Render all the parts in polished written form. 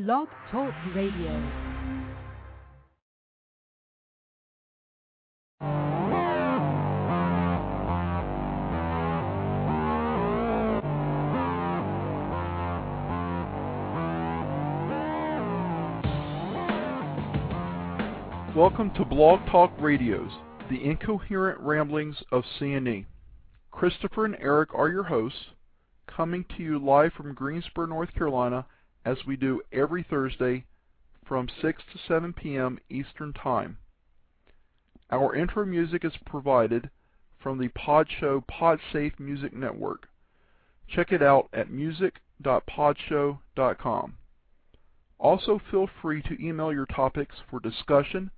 Blog Talk Radio. Welcome to Blog Talk Radio's The Incoherent Ramblings of C&E. Christopher and Eric are your hosts, coming to you live from Greensboro, North Carolina, as we do every Thursday from 6 to 7 p.m. Eastern Time. Our intro music is provided from the Podshow PodSafe Music Network. Check it out at music.podshow.com. Also, feel free to email your topics for discussion,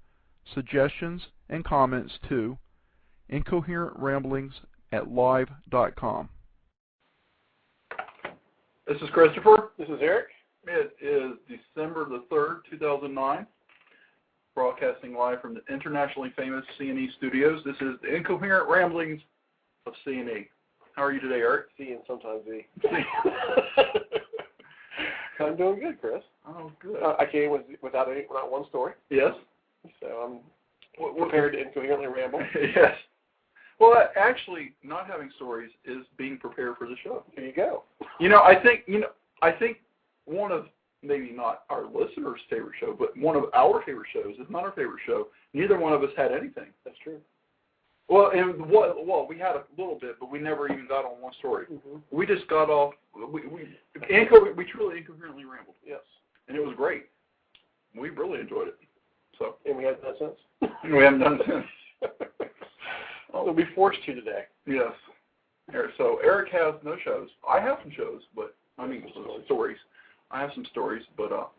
suggestions, and comments to incoherentramblings@live.com. This is Christopher. This is Eric. It is December the 3rd, 2009. Broadcasting live from the internationally famous C&E studios. This is the Incoherent Ramblings of C&E. How are you today, Eric? C and sometimes E. I'm doing good, Chris. Oh, good. I came without one story. Yes. So I'm prepared to incoherently ramble. Yes. Well, actually, not having stories is being prepared for the show. There you go. I think one of maybe not our listeners' favorite show, but one of our favorite shows is not our favorite show. Neither one of us had anything. That's true. Well, we had a little bit, but we never even got on one story. Mm-hmm. We just got off. We truly incoherently rambled. Yes, and it was great. We really enjoyed it. So, and we haven't done it since. We haven't done it since. We'll be forced to today. Yes. So Eric has no shows. I have some shows, but stories. I have some stories, but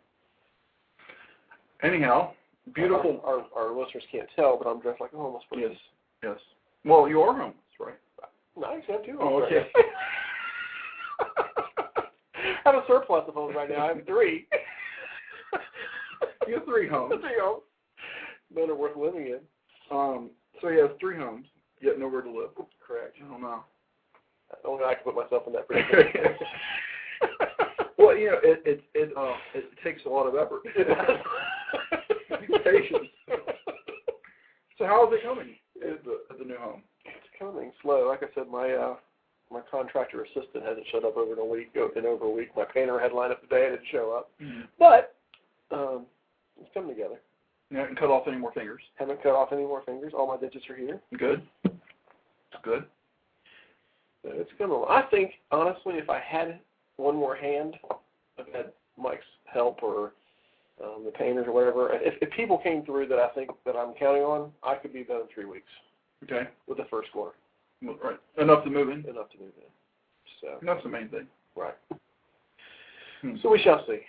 anyhow, beautiful. Our listeners can't tell, but I'm dressed like a homeless person. Yes. Well, you are homeless, right? Nice, I have two. Oh, okay. I have a surplus of homes right now. I have three. You have three homes. None are worth living in. So he has three homes, yet nowhere to live. Correct. I don't know. Only I can put myself in that predicament. Well, it takes a lot of effort. Patience. So how is it coming at the new home? It's coming slow. Like I said, my contractor assistant hasn't showed up over a week. My painter had lined up today and didn't show up. Mm-hmm. But it's coming together. You haven't cut off any more fingers. Haven't cut off any more fingers. All my digits are here. Good. Good. So it's coming. I think, honestly, if I had one more hand, I've had Mike's help or the painters or whatever. If people came through that I think that I'm counting on, I could be done in 3 weeks. Okay. With the first floor. Right. Enough to move in? Enough to move in. So that's the main thing. Right. So we shall see.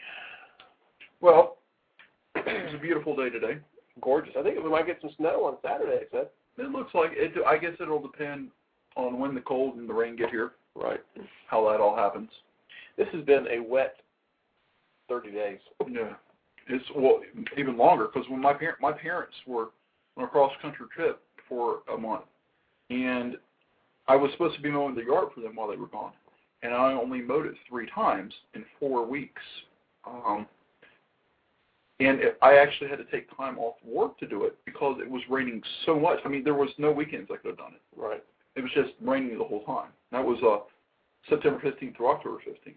Well, it's a beautiful day today. Gorgeous. I think we might get some snow on Saturday, is that? It looks like it. I guess it'll depend on when the cold and the rain get here. Right. How that all happens. This has been a wet 30 days. Yeah. It's even longer because when my parents were on a cross-country trip for a month, and I was supposed to be mowing the yard for them while they were gone, and I only mowed it 3 times in 4 weeks. I actually had to take time off work to do it because it was raining so much. There was no weekends I could have done it. Right. It was just raining the whole time. That was September 15th through October 15th.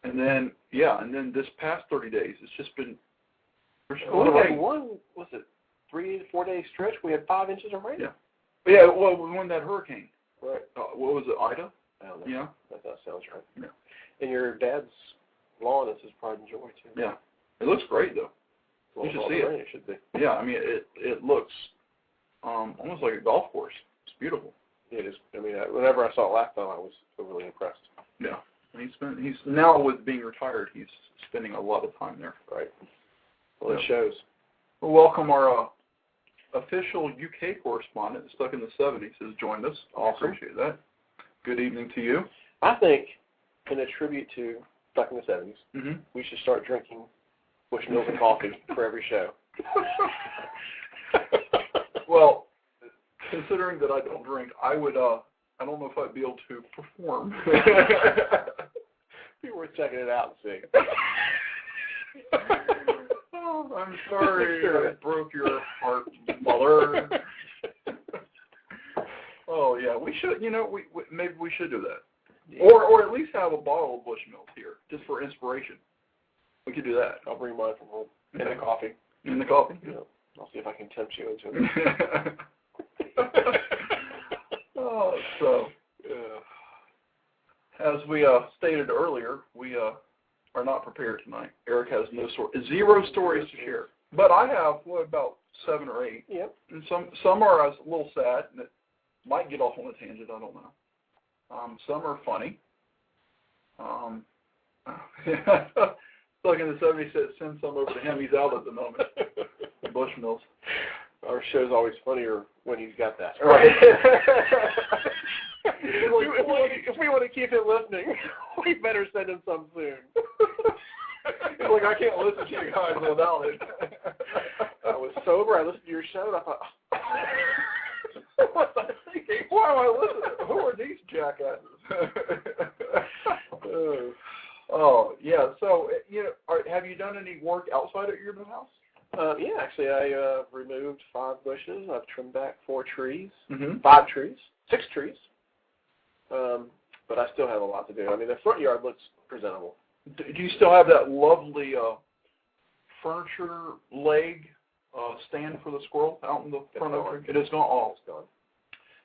And then this past 30 days, it's just been... We had one, 3 to 4 day stretch, we had 5 inches of rain. Yeah, well, we won that hurricane. Right. What was it, Ida? I don't know. Yeah. That sounds right. Yeah. And your dad's lawn is his pride and joy, too. Yeah. It looks great, though. You should see it. It should be. Yeah, it looks almost like a golf course. It's beautiful. It is. Whenever I saw it last time, I was overly impressed. Yeah. He's now, with being retired, he's spending a lot of time there. Right. Well, it shows. Well, welcome our official UK correspondent, stuck in the 70s, has joined us. Awesome. I appreciate that. Good evening to you. I think, in a tribute to Stuck in the 70s, mm-hmm. we should start drinking Bush Milk and coffee for every show. Well, considering that I don't drink, I would. I don't know if I'd be able to perform. Be worth checking it out and seeing. I'm sorry I broke your heart, mother. Oh, yeah, we should, maybe we should do that. Yeah. Or at least have a bottle of Bushmilk here, just for inspiration. We could do that. I'll bring mine from home. And the coffee. In the coffee? Yeah. I'll see if I can tempt you into it. As we stated earlier, we are not prepared tonight. Eric has zero stories to share. But I have, about 7 or 8. Yep. And some are a little sad, and it might get off on a tangent, I don't know. Some are funny. Like in the 70s, said send some over to him. He's out at the moment. Bushmills. Our show's always funnier when he's got that. Right. If we want to keep him listening, we better send him some soon. He's like, I can't listen to you guys without it. I was sober. I listened to your show, and I thought, what was I thinking? Why am I listening? Who are these jackasses? Oh, yeah. So, have you done any work outside of your new house? Yeah, actually, I removed 5 bushes. I've trimmed back 4 trees, 5 trees, 6 trees. But I still have a lot to do. I mean, the front yard looks presentable. Do you still have that lovely furniture leg stand for the squirrel out in the front of it? It is gone. Oh, it's gone.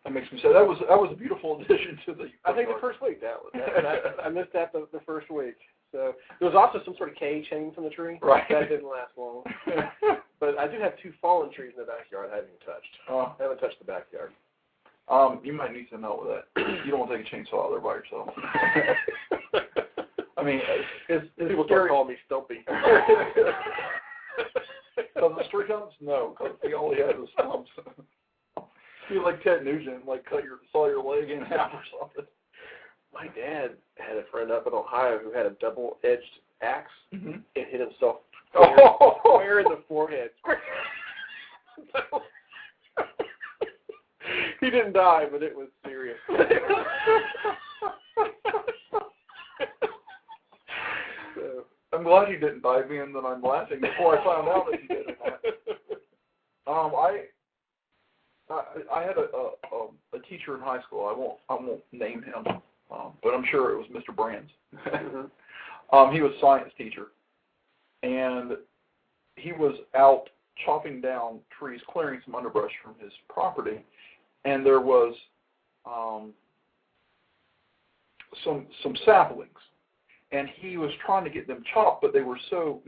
That makes me sad. That was a beautiful addition to the. I think the first week I missed that the first week. So there was also some sort of cage hanging from the tree. Right. That didn't last long. But I do have 2 fallen trees in the backyard I haven't touched. I haven't touched the backyard. You might need some help with that. You don't want to take a chainsaw out there by yourself. I mean, people start calling me Stumpy. Does the street humps? No, because he only has his stumps. You're like Ted Nugent, saw your leg in half or something. My dad had a friend up in Ohio who had a double-edged axe and hit himself square in the forehead. He didn't die, but it was serious. So, I'm glad he didn't die, being that I'm laughing before I found out that he did it. I had a teacher in high school. I won't name him, but I'm sure it was Mr. Brands. He was a science teacher, and he was out chopping down trees, clearing some underbrush from his property, and there was some saplings, and he was trying to get them chopped, but they were so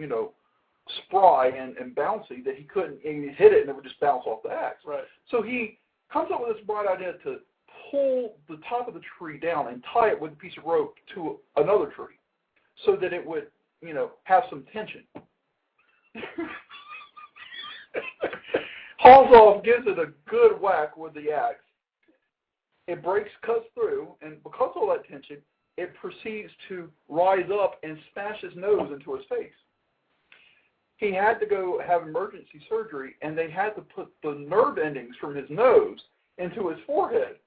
spry and bouncy that he couldn't. And he hit it, and it would just bounce off the axe. Right. So he comes up with this bright idea to pull the top of the tree down and tie it with a piece of rope to another tree, so that it would have some tension. Hauls off, gives it a good whack with the axe. It breaks, cuts through, and because of all that tension, it proceeds to rise up and smash his nose into his face. He had to go have emergency surgery, and they had to put the nerve endings from his nose into his forehead.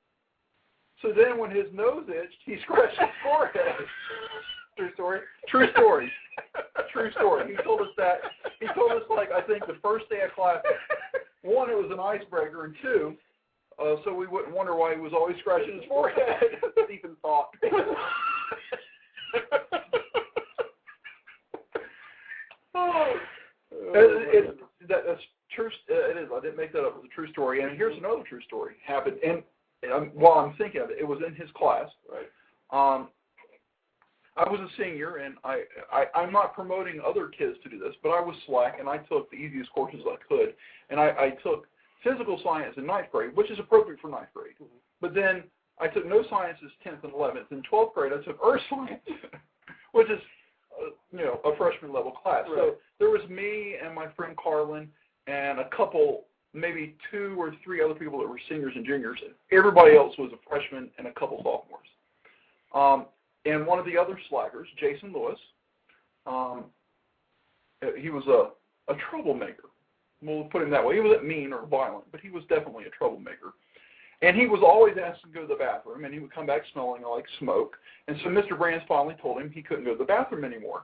So then when his nose itched, he scratched his forehead. True story? True story. True story. He told us that. He told us, I think the first day of class, 1, it was an icebreaker, and 2, so we wouldn't wonder why he was always scratching his forehead. Deep in thought. That's true. It is. I didn't make that up. It was a true story. And here's another true story. Happened, and while I'm thinking of it, it was in his class. Right. I was a senior, and I'm not promoting other kids to do this, but I was slack, and I took the easiest courses I could. And I took physical science in 9th grade, which is appropriate for 9th grade. Mm-hmm. But then I took no sciences 10th and 11th. In 12th grade, I took earth science, which is, a freshman level class. Right. So there was me and my friend Carlin and a couple, maybe 2 or 3 other people that were seniors and juniors. Everybody else was a freshman and a couple sophomores. And one of the other slackers, Jason Lewis, he was a troublemaker. We'll put him that way. He wasn't mean or violent, but he was definitely a troublemaker. And he was always asked to go to the bathroom, and he would come back smelling like smoke. And so Mr. Brands finally told him he couldn't go to the bathroom anymore.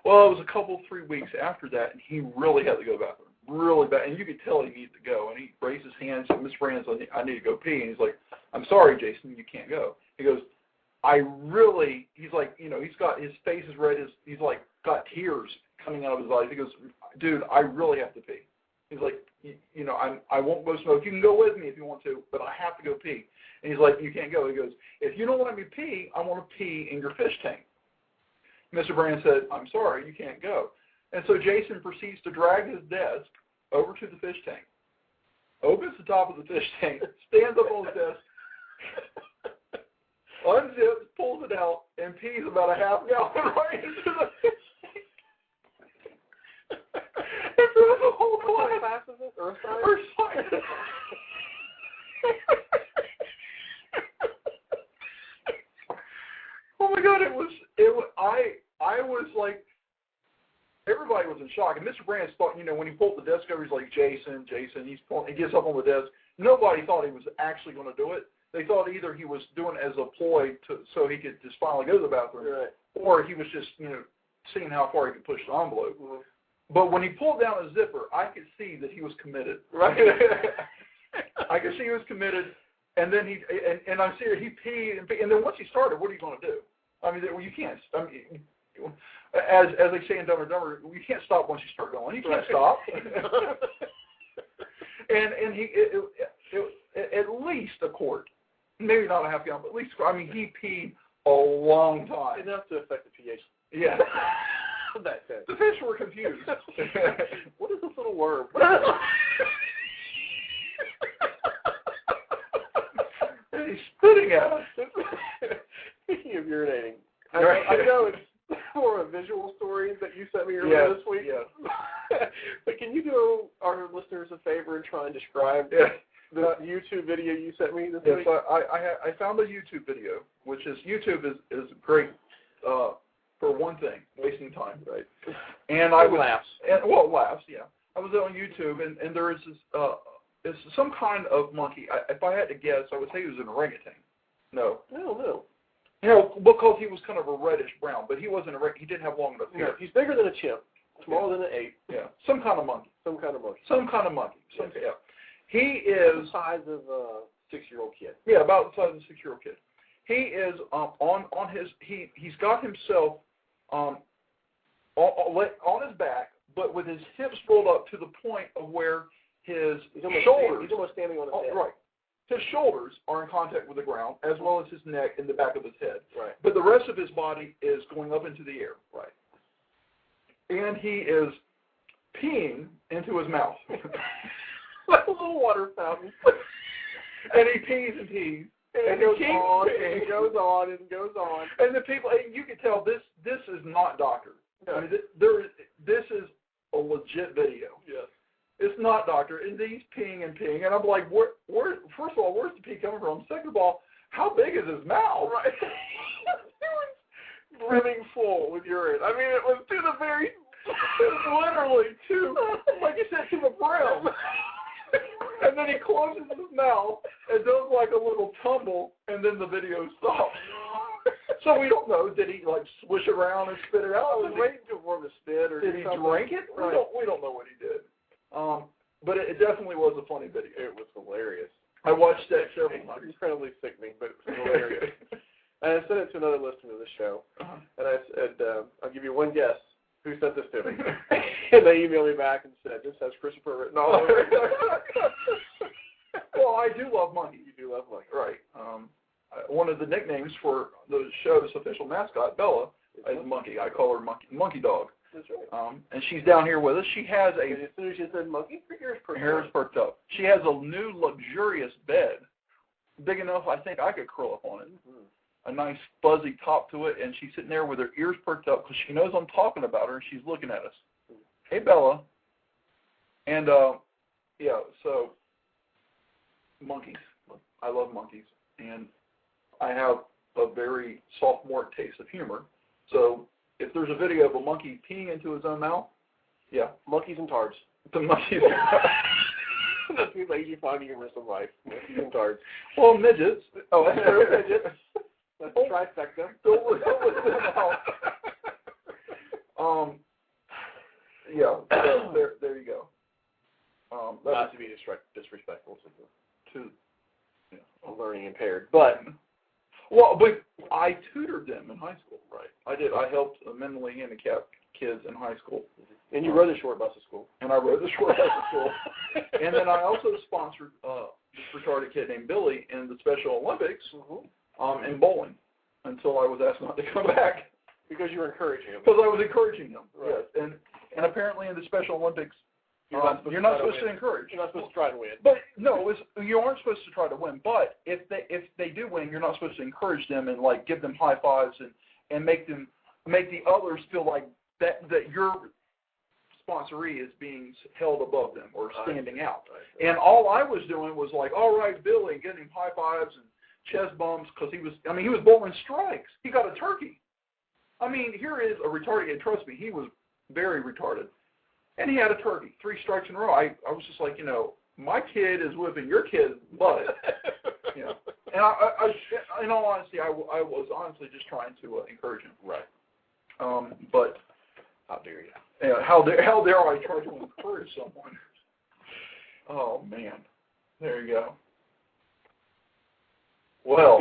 Well, it was a couple, 3 weeks after that, and he really had to go to the bathroom, really bad. And you could tell he needed to go. And he raised his hands, and Miss Brands, I need to go pee. And he's like, I'm sorry, Jason, you can't go. He goes, he's like, he's got, his face is red. He's like got tears coming out of his eyes. He goes, dude, I really have to pee. He's like, I won't go smoke. You can go with me if you want to, but I have to go pee. And he's like, you can't go. He goes, if you don't let me pee, I want to pee in your fish tank. Mr. Brand said, I'm sorry, you can't go. And so Jason proceeds to drag his desk over to the fish tank, opens the top of the fish tank, stands up on his desk, unzips, pulls it out, and pees about a half gallon right into the fish tank. And through the whole class. What class is this? Earth science? Oh my God! I was like, everybody was in shock, and Mr. Brands thought, when he pulled the desk over, he's like, Jason. He gets up on the desk. Nobody thought he was actually going to do it. They thought either he was doing it as a ploy so he could just finally go to the bathroom, right, or he was just seeing how far he could push the envelope. Mm-hmm. But when he pulled down his zipper, I could see that he was committed. Right. I could see he was committed. And then and I'm serious, he peed, and then once he started, what are you going to do? I mean, you can't. I mean, as they say in Dumb and Dumber, you can't stop once you start going. You can't stop. and he at least a quart, maybe not a half gallon, but at least. I mean, he peed a long time. Enough to affect the pH. Yeah. The fish were confused. What is this little worm? He's spitting at us. Speaking of urinating, I know it's more a visual story that you sent me earlier this week. Yes. But can you do our listeners a favor and try and describe the YouTube video you sent me this week? So I found a YouTube video, which is YouTube is great for one thing, wasting time, right? And laughs. Laughs, yeah. I was on YouTube, and there is this. It's some kind of monkey. If I had to guess, I would say he was an orangutan. No. No. Because he was kind of a reddish brown, but he wasn't he didn't have long enough hair. No, he's bigger than a chimp, smaller than an ape. Yeah. Some kind of monkey. Yes. Yeah. He is the size of a 6-year-old kid. Yeah, about the size of a 6-year-old kid. He is on his he's got himself on his back, but with his hips rolled up to the point of where his shoulders. He's almost standing on his head. Right. His shoulders are in contact with the ground, as well as his neck and the back of his head. Right. But the rest of his body is going up into the air. Right. And he is peeing into his mouth. Like a little water fountain. And he pees and pees. And it goes on and goes on and goes on. And the people, you can tell this is not doctored. No. I mean, this is a legit video. Yes. It's not doctor, and he's peeing, and I'm like, where? First of all, where's the pee coming from? Second of all, how big is his mouth? Right. It was brimming full with urine. I mean, it was to the very, literally like you said, to the brim. And then he closes his mouth and does like a little tumble, and then the video stops. So we don't know. Did he like swish around and spit it out? I was waiting for him to spit, or did he something. drink it? Right. We don't know what he did. But it definitely was a funny video. It was hilarious. I watched that several times. Incredibly sickening, but it was hilarious. And I sent it to another listener of the show, and I said, I'll give you one guess who sent this to me. And they emailed me back and said, this has Christopher written all over it. Well, I do love monkeys. You do love monkeys. Right. One of the nicknames for the show's official mascot, Bella, is Monkey. I call her Monkey Dog. That's right. And she's down here with us. She has and as soon as you said monkey, her hair's perked up. She has a new luxurious bed, big enough I think I could curl up on it. Mm-hmm. A nice fuzzy top to it, and she's sitting there with her ears perked up because she knows I'm talking about her, and she's looking at us. Mm-hmm. Hey, Bella. And, so monkeys. I love monkeys. And I have a very sophomore taste of humor. So if there's a video of a monkey peeing into his own mouth, yeah. Monkeys and tards. The monkeys. That's the lazy finding humorous of life. Monkeys and tards. Well, midgets. Oh, that's true. Midgets. That's trifecta. Don't listen Yeah. There you go. Not to be disrespectful to learning impaired, but I tutored them in high school. Right. I did. I helped mentally handicapped kids in high school. And you rode the short bus to school. And I rode the short bus to school. And then I also sponsored this retarded kid named Billy in the Special Olympics in bowling until I was asked not to come back. Because you were encouraging him. Because I was encouraging him. Right. Yes. And apparently in the Special Olympics, you're not supposed to encourage. You're not supposed to try to win. But no, you aren't supposed to try to win. But if they do win, you're not supposed to encourage them and like give them high fives and make the others feel like that your sponsoree is being held above them or standing out. Right. And all I was doing was like, all right, Billy, getting him high fives and chest bumps because he was bowling strikes. He got a turkey. I mean, here is a retarded kid. Trust me, he was very retarded. And he had a turkey, 3 strikes in a row. I was just like, my kid is whipping your kid's butt. And I, in all honesty, I was honestly just trying to encourage him. Right. But how dare you? Yeah, how dare I try to encourage someone? Oh man, there you go. Well,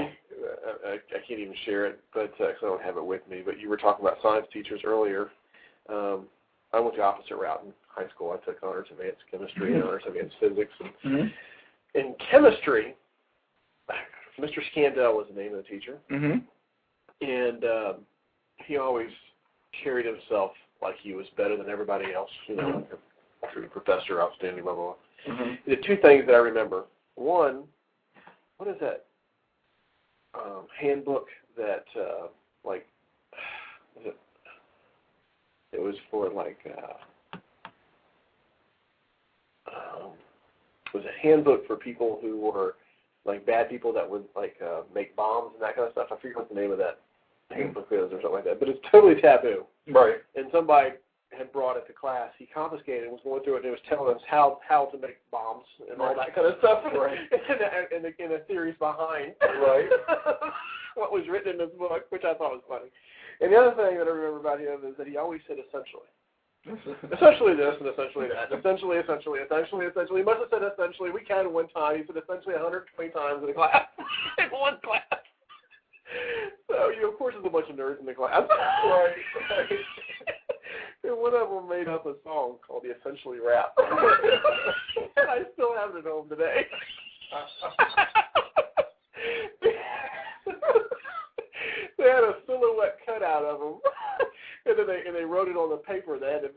I can't even share it, but I don't have it with me. But you were talking about science teachers earlier. I went the opposite route in high school. I took honors advanced chemistry and honors advanced physics. And in chemistry, Mr. Scandell was the name of the teacher. And he always carried himself like he was better than everybody else, like a true professor, outstanding, blah, blah, blah. He did 2 things that I remember. One, what is that handbook that, it was for, it was a handbook for people who were, bad people that would, make bombs and that kind of stuff. I forget what the name of that handbook is or something like that. But it's totally taboo. Right. And somebody had brought it to class. He confiscated it and was going through it and it was telling us how to make bombs and all that kind of stuff. Right. and the theories behind what was written in this book, which I thought was funny. And the other thing that I remember about him is that he always said essentially. Essentially this and essentially that. Essentially. He must have said essentially. We counted one time. He said essentially 120 times in a class. In one class. So, of course, there's a bunch of nerds in the class. Right. And one of them made up a song called the Essentially Rap. And I still have it at home today. They had a silhouette cutout of him. And they wrote it on the paper. They had a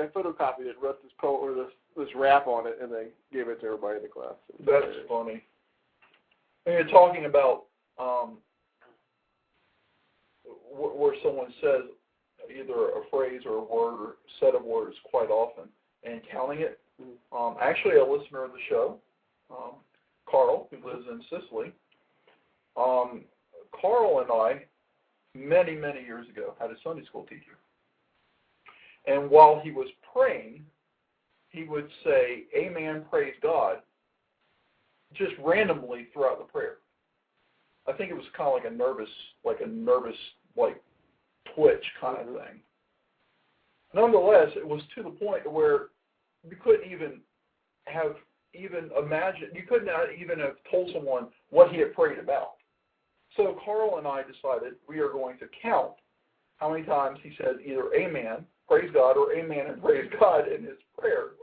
photocopied it, wrote this poem or this rap on it, and they gave it to everybody in the class. That's funny. And you're talking about where someone says either a phrase or a word or set of words quite often and counting it. Actually, a listener of the show, Carl, who lives in Sicily, Carl and I, many, many years ago, had a Sunday school teacher. And while he was praying, he would say, "Amen, praise God," just randomly throughout the prayer. I think it was kind of like a nervous twitch kind of thing. Nonetheless, it was to the point where you couldn't even imagined, you could not even have told someone what he had prayed about. So Carl and I decided we are going to count how many times he said either amen, praise God, or amen and praise God in his prayer.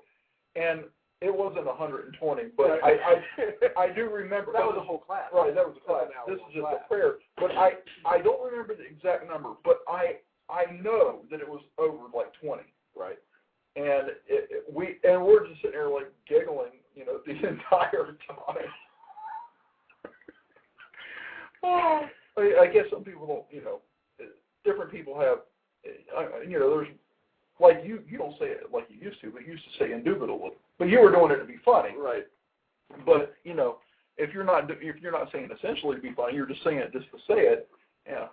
And it wasn't 120, but I do remember. That was a whole class. Right, that was a class. This is just a prayer. But I don't remember the exact number, but I know that it was over like 20. Right. And we're just sitting there like giggling, the entire time. I guess some people don't, different people have, there's, like you don't say it like you used to, but you used to say indubitably. But you were doing it to be funny. Right. But, if you're not saying essentially to be funny, you're just saying it just to say it, yeah.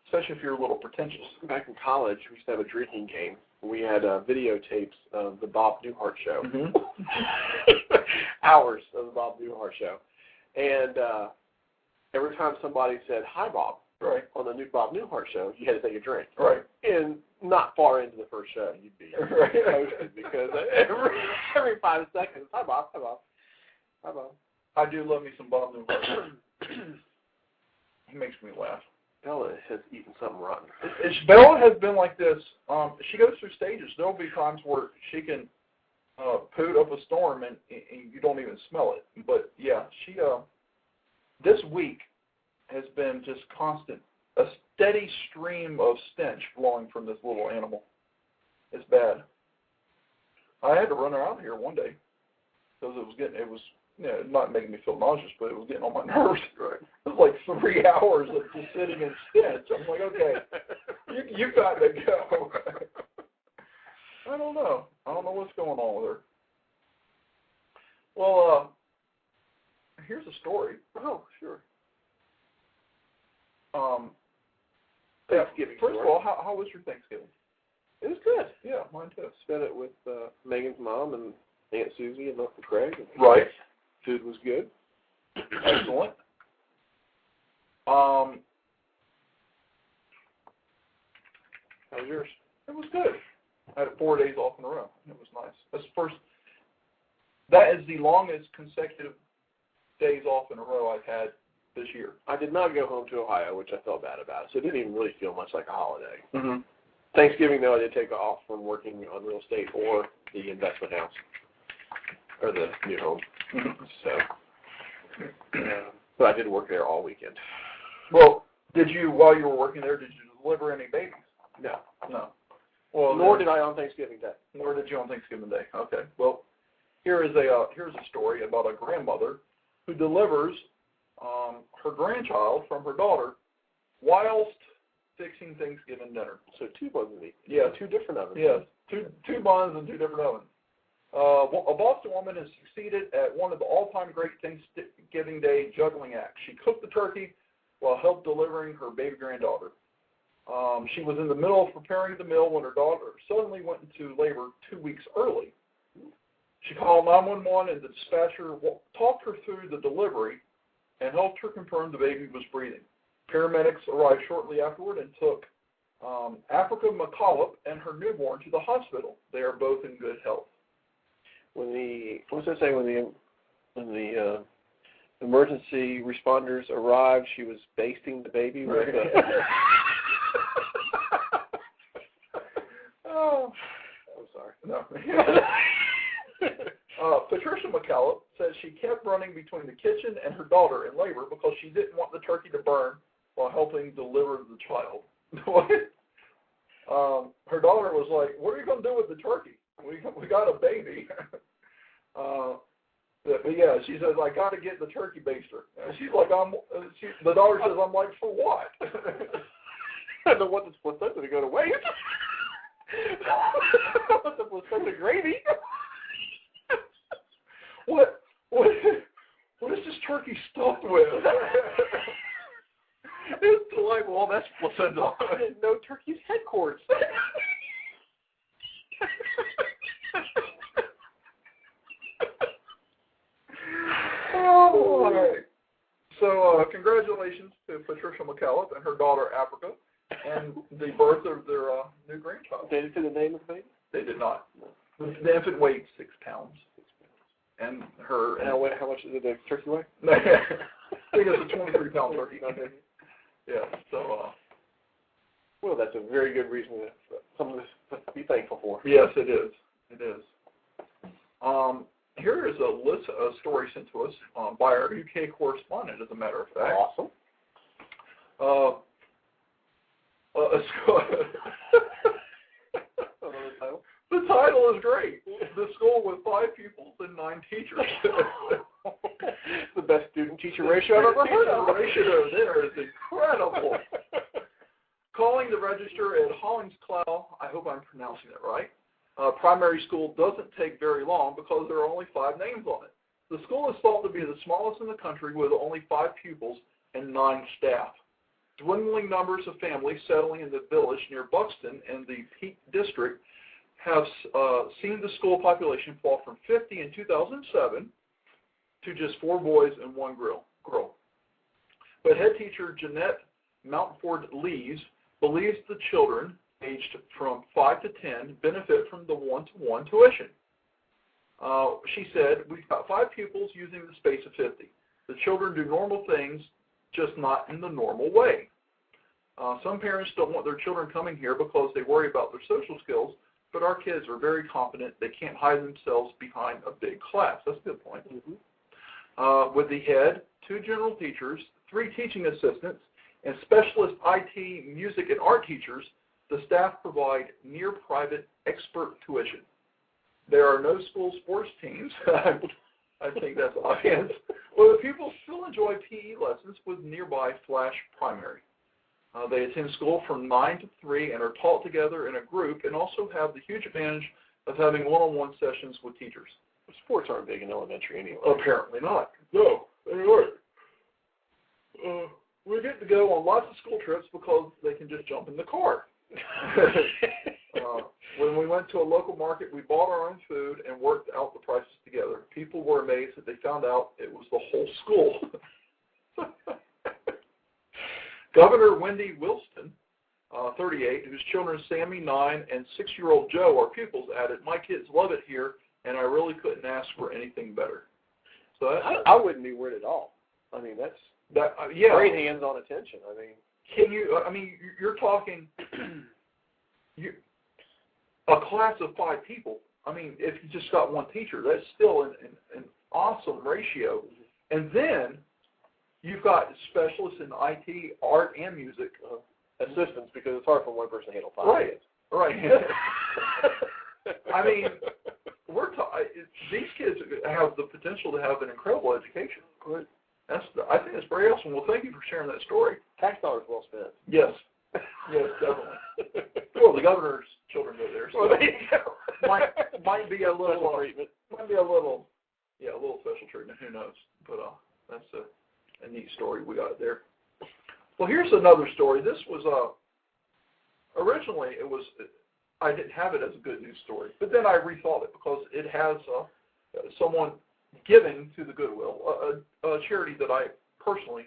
Especially if you're a little pretentious. Back in college, we used to have a drinking game. We had videotapes of the Bob Newhart show. Mm-hmm. Hours of the Bob Newhart show. And every time somebody said, "Hi, Bob," Right. On the new Bob Newhart show, you had to take a drink. Right. And not far into the first show, you'd be toasted because every 5 seconds, hi Bob. I do love me some Bob Newhart. He makes me laugh. Bella has eaten something rotten. Bella has been like this. She goes through stages. There will be times where she can poot up a storm and you don't even smell it. But yeah, she this week has been just constant, a steady stream of stench flowing from this little animal. It's bad. I had to run her out of here one day because it was not making me feel nauseous, but it was getting on my nerves. Right. It was like 3 hours of just sitting in stench. I'm like, okay, you got to go. I don't know what's going on with her. Well, here's a story. Oh, sure. Thanksgiving. First of all, how was your Thanksgiving? It was good. Yeah, mine too. Spent it with Megan's mom and Aunt Susie and Uncle Craig. Right. Food was good. Excellent. How was yours? It was good. I had 4 days off in a row. It was nice. That is the longest consecutive days off in a row I've had this year. I did not go home to Ohio, which I felt bad about, so it didn't even really feel much like a holiday. Mm-hmm. Thanksgiving, though, I did take off from working on real estate or the investment house, or the new home. Mm-hmm. So, but I did work there all weekend. Well, while you were working there, did you deliver any babies? No. No. Well, nor did I on Thanksgiving Day. Nor did you on Thanksgiving Day. Okay. Well, here's a story about a grandmother who delivers her grandchild from her daughter whilst fixing Thanksgiving dinner. So 2 buns in each. Yeah. 2 different ovens. Yes. Two buns and 2 different ovens. A Boston woman has succeeded at one of the all-time great Thanksgiving Day juggling acts. She cooked the turkey while helped delivering her baby granddaughter. She was in the middle of preparing the meal when her daughter suddenly went into labor 2 weeks early. She called 911 and the dispatcher talked her through the delivery and helped her confirm the baby was breathing. Paramedics arrived shortly afterward and took Africa McCollop and her newborn to the hospital. They are both in good health. When the emergency responders arrived, she was basting the baby with Oh, I'm sorry. No. Patricia McCallop says she kept running between the kitchen and her daughter in labor because she didn't want the turkey to burn while helping deliver the child. Her daughter was like, "What are you going to do with the turkey? We got a baby." But yeah, she says, "I got to get the turkey baster." And she's like, the daughter says, "I'm like, for what?" I don't want this placenta to go to waste. I want the placenta gravy. What is this turkey stuffed with? It's delightful. Well, that's placenta. I didn't know turkey's headquarters. Oh, all right. So, congratulations to Patricia McCallop and her daughter Africa, and the birth of their new grandchild. Did they say the name of the baby? They did not. The infant weighed 6 pounds. And her. How much did the turkey weigh? I think it's a 23-pound turkey. Yeah. So. Well, that's a very good reason something to be thankful for. Yes, it is. It is. Here is a story sent to us by our UK correspondent, as a matter of fact. Awesome. The title is great. The school with 5 pupils and 9 teachers. The best student-teacher ratio I've ever heard of. The ratio there is incredible. Calling the register at Hollingsclough, I hope I'm pronouncing it right, primary school doesn't take very long because there are only 5 names on it. The school is thought to be the smallest in the country with only 5 pupils and 9 staff. Dwindling numbers of families settling in the village near Buxton in the Peak District have seen the school population fall from 50 in 2007 to just 4 boys and 1 girl. But head teacher Jeanette Mount Ford Lees, believes the children aged from 5 to 10 benefit from the one-to-one tuition. She said, we've got 5 pupils using the space of 50. The children do normal things, just not in the normal way. Some parents don't want their children coming here because they worry about their social skills, but our kids are very confident they can't hide themselves behind a big class. That's a good point. Mm-hmm. With the head, 2 general teachers, 3 teaching assistants, and specialist IT, music, and art teachers, the staff provide near-private expert tuition. There are no school sports teams. I think that's obvious. Well, the pupils still enjoy PE lessons with nearby Flash Primary. They attend school from 9 to 3 and are taught together in a group, and also have the huge advantage of having one-on-one sessions with teachers. Sports aren't big in elementary anyway. Apparently not. No, they aren't. We get to go on lots of school trips because they can just jump in the car. When we went to a local market, we bought our own food and worked out the prices together. People were amazed that they found out it was the whole school. Governor Wendy Wilson, 38, whose children Sammy, 9, and 6-year-old Joe are pupils, added, "My kids love it here, and I really couldn't ask for anything better." So I wouldn't be worried at all. I mean, that's yeah. Great hands-on attention. I mean, can you? I mean, you're talking a class of 5 people. I mean, if you just got 1 teacher, that's still an awesome ratio. And then you've got specialists in IT, art, and music. Assistants, because it's hard for one person to handle 5 Right. kids. Right. I mean, these kids have the potential to have an incredible education. Good. I think that's very awesome. Well, thank you for sharing that story. Tax dollars well spent. Yes. Yes, definitely. Well, the governor's children go there, so well, there you go. might be a little special treatment. Might be a little special treatment. Who knows? But that's a neat story we got there. Well, here's another story. This was originally I didn't have it as a good news story, but then I rethought it because it has someone giving to the Goodwill, a charity that I personally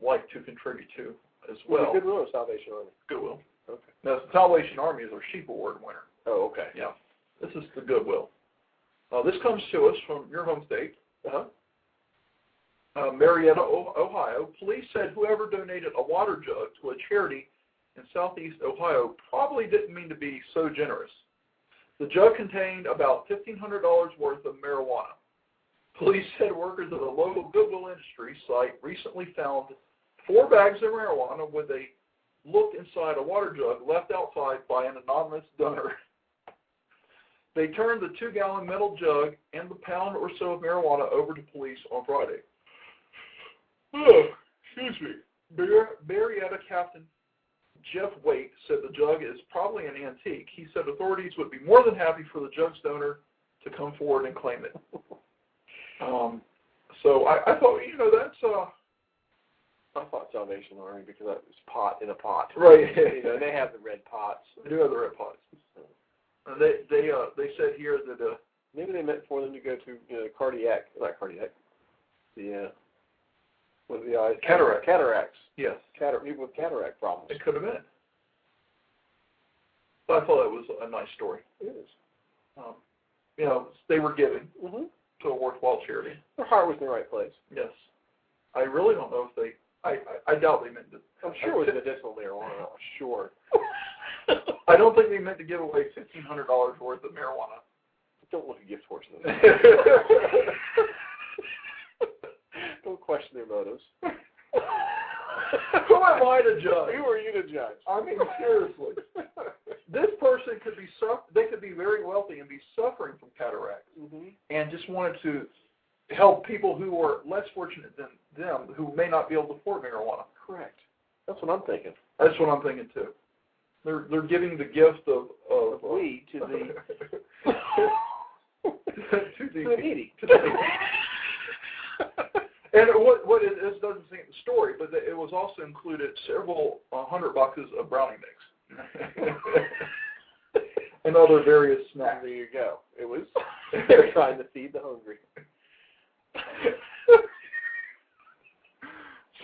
like to contribute to as well. Goodwill or Salvation Army? Goodwill. Okay. Now, the Salvation Army is our Sheep Award winner. Oh, okay. Yeah. This is the Goodwill. This comes to us from your home state, Marietta, Ohio. Police said whoever donated a water jug to a charity in southeast Ohio probably didn't mean to be so generous. The jug contained about $1,500 worth of marijuana. Police said workers at a local Goodwill Industries site recently found 4 bags of marijuana when they looked inside a water jug left outside by an anonymous donor. They turned the 2-gallon metal jug and the pound or so of marijuana over to police on Friday. Oh, excuse me. Marietta Captain Jeff Waite said the jug is probably an antique. He said authorities would be more than happy for the jug's donor to come forward and claim it. So I thought, that's... I thought Salvation Army because that was pot in a pot. Right. They have the red pots. They do have the red pots. They said here that... maybe they meant for them to go to what are the eyes? Cataracts. Yes. People with cataract problems. It could have been. But I thought that was a nice story. It is. They were giving to a worthwhile charity. Their heart was in the right place. Yes. I really don't know if they... I doubt they meant to... I'm sure it was medicinal marijuana. I'm sure. I don't think they meant to give away $1,500 worth of marijuana. Don't look at gift horses. Don't question their motives. Who am I to judge? Who are you to judge? I mean, seriously. This person could be they could be very wealthy and be suffering from cataracts, and just wanted to help people who are less fortunate than them, who may not be able to afford marijuana. Correct. That's what I'm thinking. That's what I'm thinking too. They're giving the gift of weed to the to the needy. And what it is doesn't say in the story, but it was also included several 100 boxes of brownie mix and other various snacks. There you go. It was they're trying to feed the hungry.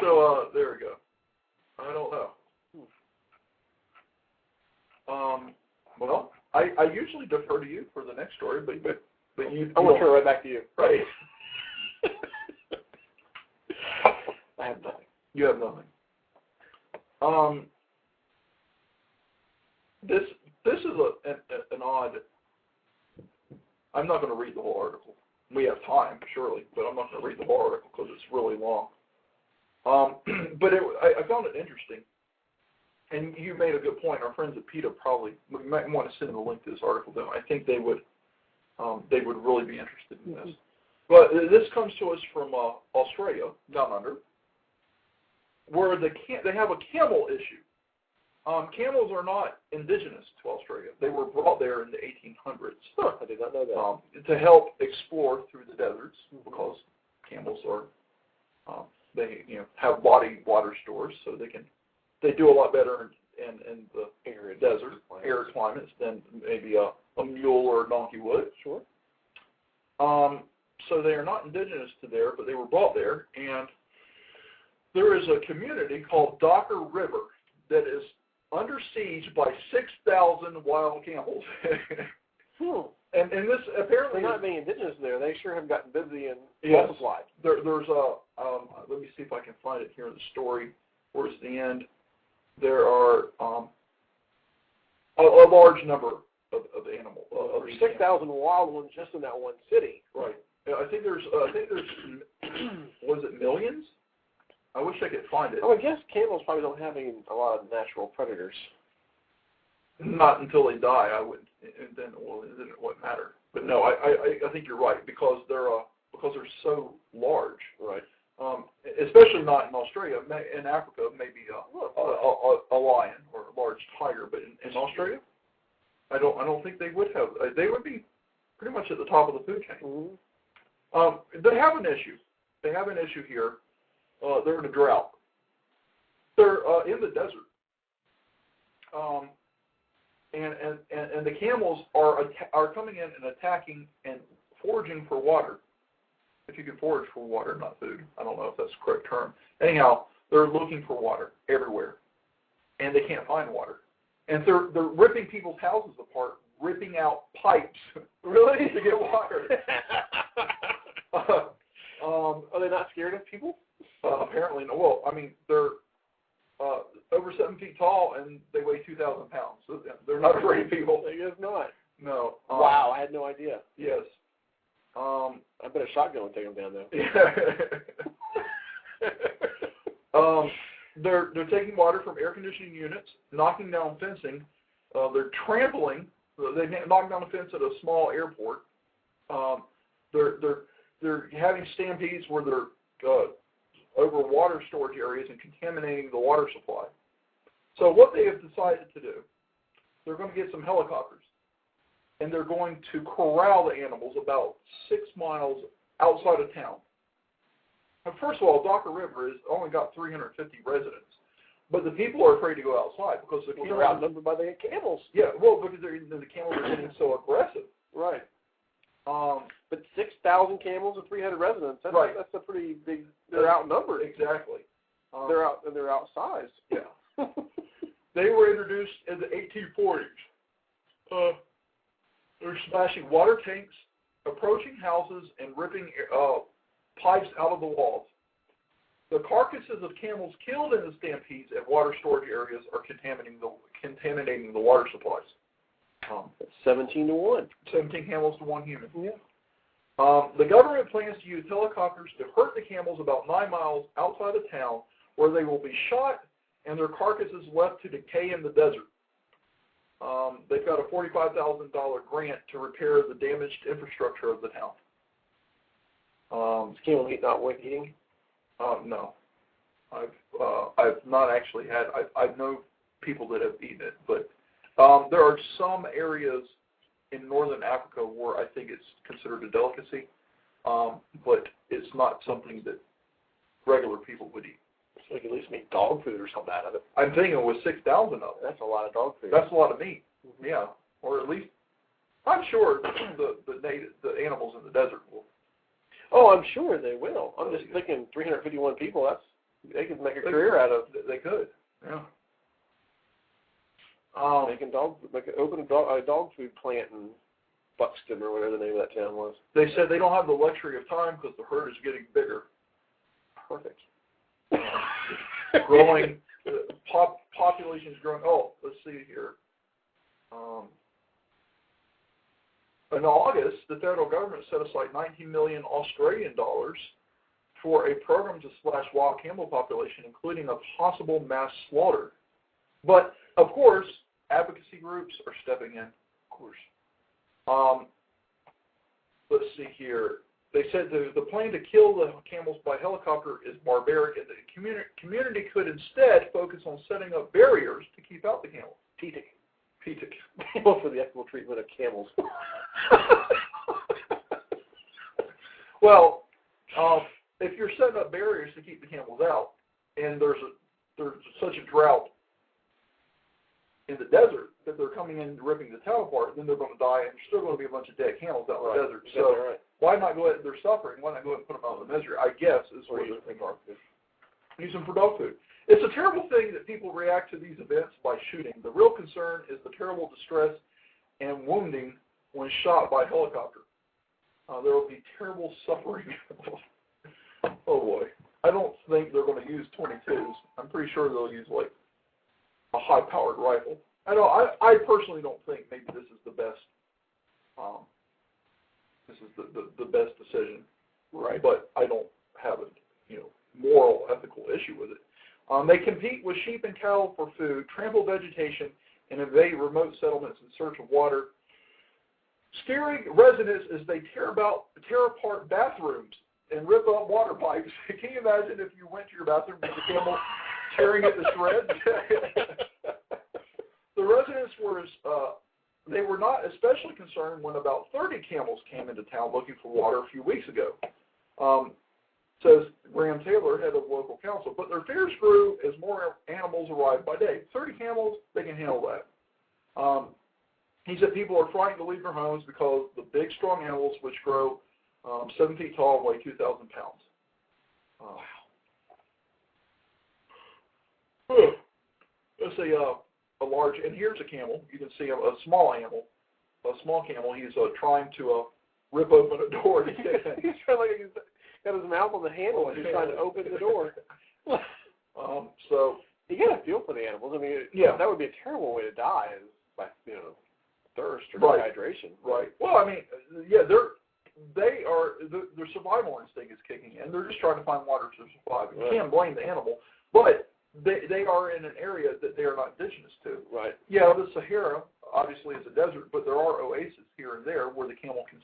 So there we go. I don't know. Well, I usually defer to you for the next story, but you. I'm gonna turn it right back to you. Right. I have nothing. You have nothing. This is an odd. I'm not going to read the whole article. We have time, surely, but I'm not going to read the whole article because it's really long. But I found it interesting, and you made a good point. Our friends at PETA we might want to send a link to this article to them. I think they would really be interested in this. But this comes to us from Australia, down under, where they have a camel issue. Camels are not indigenous to Australia. They were brought there in the 1800s. I did not know that. To help explore through the deserts, because camels are they have body water stores, so they do a lot better in the desert arid climates than maybe a mule or a donkey would. Sure. So they are not indigenous to there, but they were brought there, and there is a community called Docker River that is under siege by 6,000 wild camels. And this apparently... They're not being indigenous there. They sure have gotten busy and multiplied. There's let me see if I can find it here in the story, towards the end. There are a large number of animals. There's 6,000 wild ones just in that one city. Right. I think there's was it millions? I wish I could find it. I would guess camels probably don't have a lot of natural predators. Not until they die, I would, and then it wouldn't matter. But no, I think you're right because they're so large. Right. Especially not in Australia. In Africa, maybe a lion or a large tiger, but in Australia, I don't think they would have. They would be pretty much at the top of the food chain. Mm-hmm. They have an issue. They have an issue here. They're in a drought. They're in the desert, and the camels are coming in and attacking and foraging for water. If you can forage for water, not food. I don't know if that's the correct term. Anyhow, they're looking for water everywhere, and they can't find water. And they're ripping people's houses apart, ripping out pipes. Really? To get water. Are they not scared of people? Apparently, no. Well, I mean, they're over 7 feet tall and they weigh 2,000 pounds. So they're not afraid of people. I guess not. No. Wow, I had no idea. Yes. I bet a shotgun would take them down, though. Yeah. They're taking water from air conditioning units, knocking down fencing. They're trampling. They knocked down a fence at a small airport. They're having stampedes where they're over water storage areas and contaminating the water supply. So what they have decided to do, they're going to get some helicopters, and they're going to corral the animals about 6 miles outside of town. Now, first of all, Docker River has only got 350 residents, but the people are afraid to go outside because they're outnumbered by the camels. Yeah, well, because the camels are getting so aggressive. Right. But 6,000 camels and 300 residents, that's a pretty big, they're outnumbered. Exactly. They're outsized. Yeah. They were introduced in the 1840s. They're smashing water tanks, approaching houses, and ripping pipes out of the walls. The carcasses of camels killed in the stampedes at water storage areas are contaminating the water supplies. 17-1. 17 camels to 1 human. Yeah. The government plans to use helicopters to herd the camels about 9 miles outside of town, where they will be shot and their carcasses left to decay in the desert. They've got a $45,000 grant to repair the damaged infrastructure of the town. Is camel meat not worth eating? No. I've not actually had. I know people that have eaten it, but there are some areas in northern Africa where I think it's considered a delicacy, but it's not something that regular people would eat. So you could at least make dog food or something out of it. I'm thinking with 6,000 of them. That's a lot of dog food. That's a lot of meat. Mm-hmm. Yeah, or at least I'm sure the animals in the desert will. Oh, I'm sure they will. I'm just thinking 351 people. They could make a career out of. They could. Yeah. Open a dog food plant in Buxton or whatever the name of that town was. They said they don't have the luxury of time because the herd is getting bigger. Perfect. Growing, population is growing. Oh, let's see here. In August, the federal government set aside 19 million Australian dollars for a program to slash wild camel population, including a possible mass slaughter. But, of course, advocacy groups are stepping in, of course. Let's see here. They said the plan to kill the camels by helicopter is barbaric, and the community could instead focus on setting up barriers to keep out the camels. PTIC. For the ethical treatment of camels. Well, if you're setting up barriers to keep the camels out, and there's such a drought in the desert that they're coming in and ripping the town apart, then they're going to die, and there's still going to be a bunch of dead camels out in the desert. So why not go ahead? They're suffering. Why not go ahead and put them out of the misery? I guess is what you're thinking. Use them for dog food. It's a terrible thing that people react to these events by shooting. The real concern is the terrible distress and wounding when shot by helicopter. There will be terrible suffering. Oh boy. I don't think they're going to use 22s. I'm pretty sure they'll use like a high-powered rifle. I personally don't think maybe this is the best. This is the best decision, right? But I don't have a moral, ethical issue with it. They compete with sheep and cattle for food, trample vegetation, and invade remote settlements in search of water, scaring residents as they tear apart bathrooms and rip up water pipes. Can you imagine if you went to your bathroom with the camel tearing it to shreds? The residents were not especially concerned when about 30 camels came into town looking for water a few weeks ago. Says Graham Taylor, head of local council. But their fears grew as more animals arrived by day. 30 camels, they can handle that. He said people are frightened to leave their homes because the big, strong animals, which grow 7 feet tall, weigh 2,000 pounds. Wow. Let's say a large, and here's a camel. You can see a small animal, a small camel. He's trying to rip open a door to get in. He's trying got his mouth on the handle and he's trying to open the door. So you got to feel for the animals. I mean, that would be a terrible way to die, is by thirst or dehydration. Right. Well, I mean, their survival instinct is kicking in. They're just trying to find water to survive. You can't blame the animal, but they are in an area that they are not indigenous to. Right. Yeah, the Sahara obviously is a desert, but there are oases here and there where the camel can,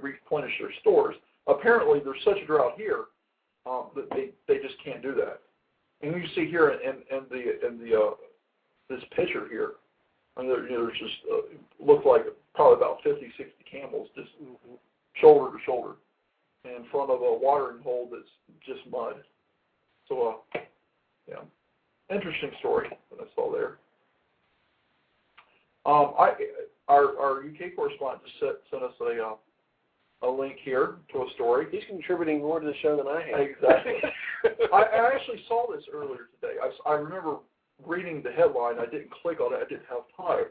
replenish their stores. Apparently, there's such a drought here that they just can't do that. And you see here in this picture here, and there's just looked like probably about 50, 60 camels just shoulder to shoulder in front of a watering hole that's just mud. So, interesting story that I saw there. Our UK correspondent just sent us a link here to a story. He's contributing more to the show than I have. Exactly. I actually saw this earlier today. I remember reading the headline. I didn't click on it. I didn't have time.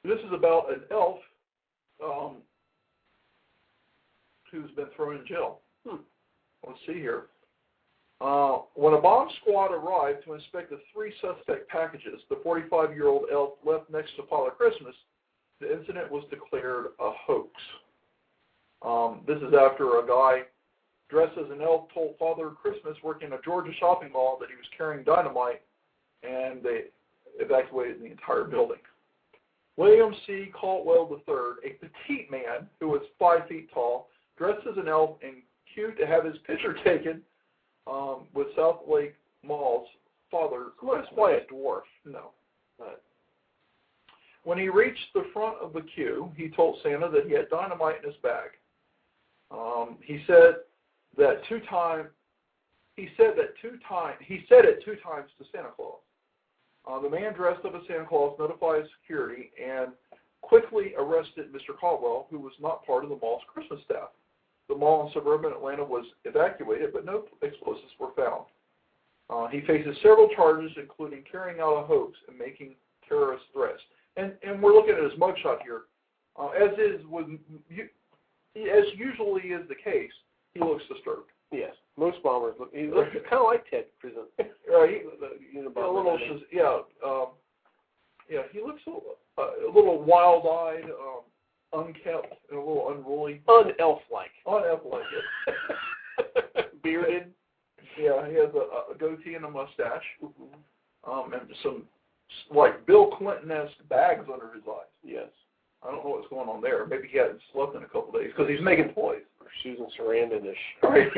This is about an elf who's been thrown in jail. Let's see here. When a bomb squad arrived to inspect the 3 suspect packages, the 45-year-old elf left next to Father Christmas, the incident was declared a hoax. This is after a guy dressed as an elf told Father Christmas working at a Georgia shopping mall that he was carrying dynamite, and they evacuated the entire building. William C. Caldwell III, a petite man who was 5 feet tall, dressed as an elf and cute to have his picture taken with South Lake Mall's Father Christmas. Quite a dwarf. No. When he reached the front of the queue, he told Santa that he had dynamite in his bag. He said it 2 times to Santa Claus. The man dressed up as Santa Claus notified security and quickly arrested Mr. Caldwell, who was not part of the mall's Christmas staff. The mall in suburban Atlanta was evacuated, but no explosives were found. He faces several charges, including carrying out a hoax and making terrorist threats. And we're looking at his mugshot here. As usually is the case, he looks disturbed. Yes, most bombers look. He looks kind of like Ted Prison. Right. He looks a little wild-eyed, unkempt, and a little unruly. Unelf-like. Unelf-like. Bearded. Yeah, he has a goatee and a mustache, and some like Bill Clinton-esque bags under his eyes. Yes. I don't know what's going on there. Maybe he hadn't slept in a couple of days because he's making toys. Or Susan Sarandon-ish. Right.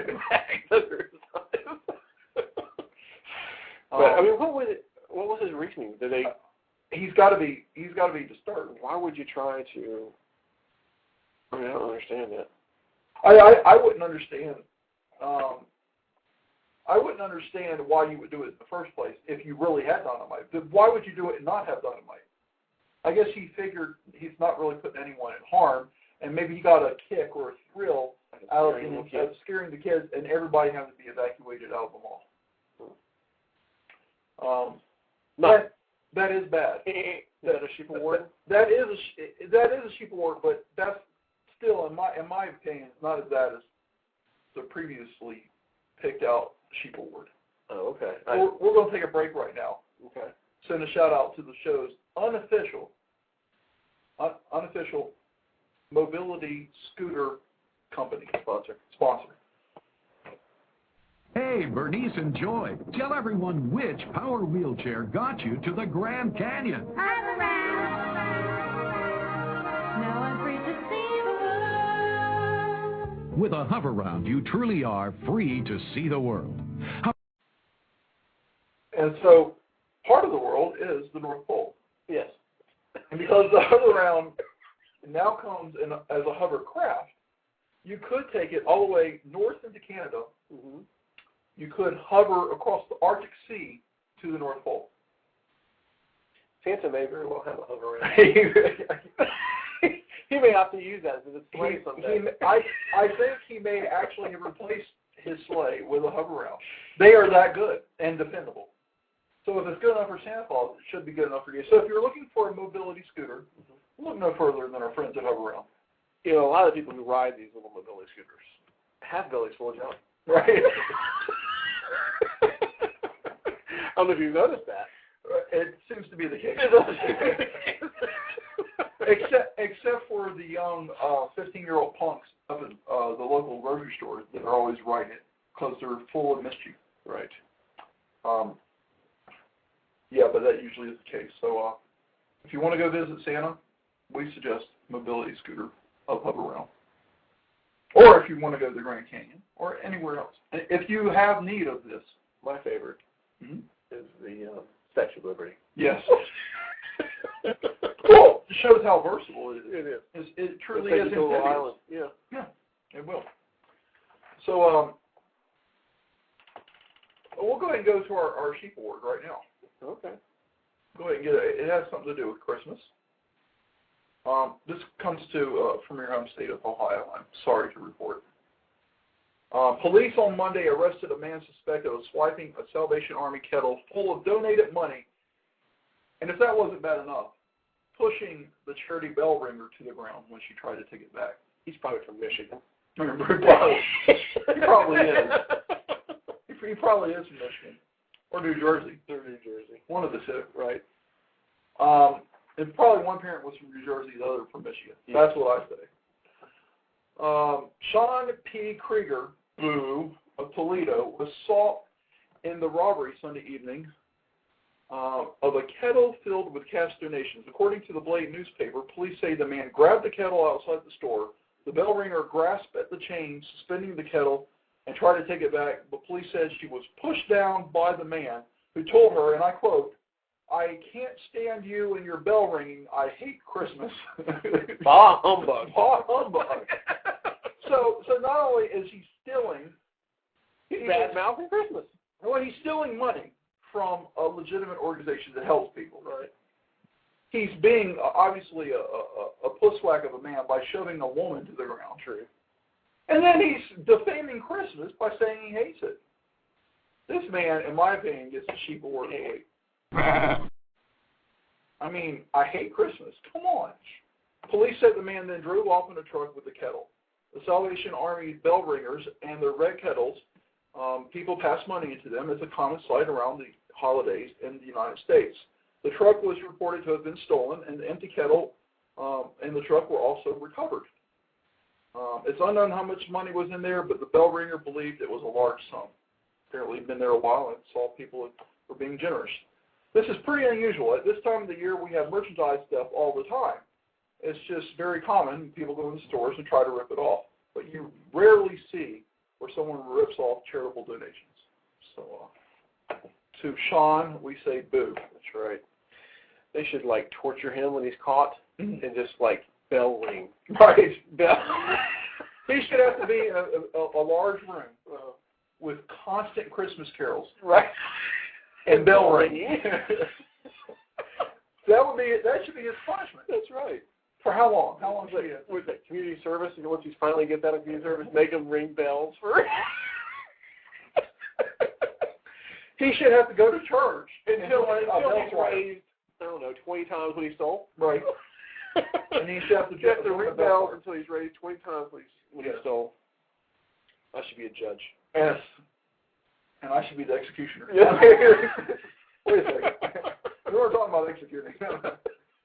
But I mean, what was his reasoning? Did they? He's got to be disturbed. Why would you try to? I mean, I don't understand that. I wouldn't understand. I wouldn't understand why you would do it in the first place if you really had dynamite. Why would you do it and not have dynamite? I guess he figured he's not really putting anyone in harm, and maybe he got a kick or a thrill out of scaring the kids, and everybody having to be evacuated out of the mall. That is bad. Is that a sheep award? That is a sheep award, but that's still, in my opinion, not as bad as the previously picked out sheep award. Oh, okay. We're going to take a break right now. Okay. Send a shout out to the show's unofficial mobility scooter company sponsor. Hey, Bernice and Joy, tell everyone which power wheelchair got you to the Grand Canyon. Hover round. Now I'm free to see the world. With a hover round, you truly are free to see the world. And so, part of the world is the North Pole. Yes. And because the hover round now comes as a hovercraft, you could take it all the way north into Canada. Mm-hmm. You could hover across the Arctic Sea to the North Pole. Santa may very well have a hover round. He may have to use that as a sleigh someday. I think he may actually have replaced his sleigh with a hover round. They are that good and dependable. So if it's good enough for Santa Claus, it should be good enough for you. So if you're looking for a mobility scooter, look no further than our friends at Hover Round. You know, a lot of people who ride these little mobility scooters have bellies full of jelly. Right. I don't know if you've noticed that. It seems to be the case. Except for the young 15-year-old punks up at the local grocery stores that are always riding it because they're full of mischief. Right. Yeah, but that usually is the case. So if you want to go visit Santa, we suggest mobility scooter of Hover Round. Or if you want to go to the Grand Canyon or anywhere else. If you have need of this. My favorite is the Statue of Liberty. Yes. Well, it shows how versatile it is. It is. It truly is amphibious. Island. Yeah. Yeah, it will. So we'll go ahead and go to our sheep award right now. Okay. Go ahead and get it. It has something to do with Christmas. This comes from your home state of Ohio. I'm sorry to report. Police on Monday arrested a man suspected of swiping a Salvation Army kettle full of donated money, and if that wasn't bad enough, pushing the charity bell ringer to the ground when she tried to take it back. He's probably from Michigan. He probably is. He probably is from Michigan. Or New Jersey. Or New Jersey. One of the two. Right. And probably one parent was from New Jersey, the other from Michigan. Yeah. That's what I say. Sean P. Krieger, Boo, of Toledo, was sought in the robbery Sunday evening of a kettle filled with cash donations. According to the Blade newspaper, police say the man grabbed the kettle outside the store. The bell ringer grasped at the chain, suspending the kettle, and tried to take it back. But police said she was pushed down by the man, who told her, and I quote, "I can't stand you and your bell ringing. I hate Christmas." Bah humbug. Bah humbug. So not only is he stealing, he's bad-mouthing Christmas. Well, he's stealing money from a legitimate organization that helps people. Right. He's being obviously a pusswhack of a man by shoving a woman to the ground. True. And then he's defaming Christmas by saying he hates it. This man, in my opinion, gets the sheep award of the week. I mean, I hate Christmas. Come on. Police said the man then drove off in a truck with the kettle. The Salvation Army bell ringers and their red kettles, people pass money into them. It's a common sight around the holidays in the United States. The truck was reported to have been stolen, and the empty kettle and the truck were also recovered. It's unknown how much money was in there, but the bell ringer believed it was a large sum. Apparently he'd been there a while and saw people were being generous. This is pretty unusual. At this time of the year, we have merchandise stuff all the time. It's just very common. People go in the stores and try to rip it off. But you rarely see where someone rips off charitable donations. So to Sean, we say boo. That's right. They should, like, torture him when he's caught and just, like, bell ring. Right. Bell. He should have to be in a large room with constant Christmas carols. Right. And bell ringing. That should be his punishment. That's right. For how long? How long should he have? With that community service, and once he finally gets out of community service, make him ring bells for. He should have to go to church until he's raised, I don't know, 20 times what he stole. Right. And he should have to ring bells until he's raised 20 times what he stole. I should be a judge. Yes. And I should be the executioner. Yeah. Wait a second. We were talking about executing.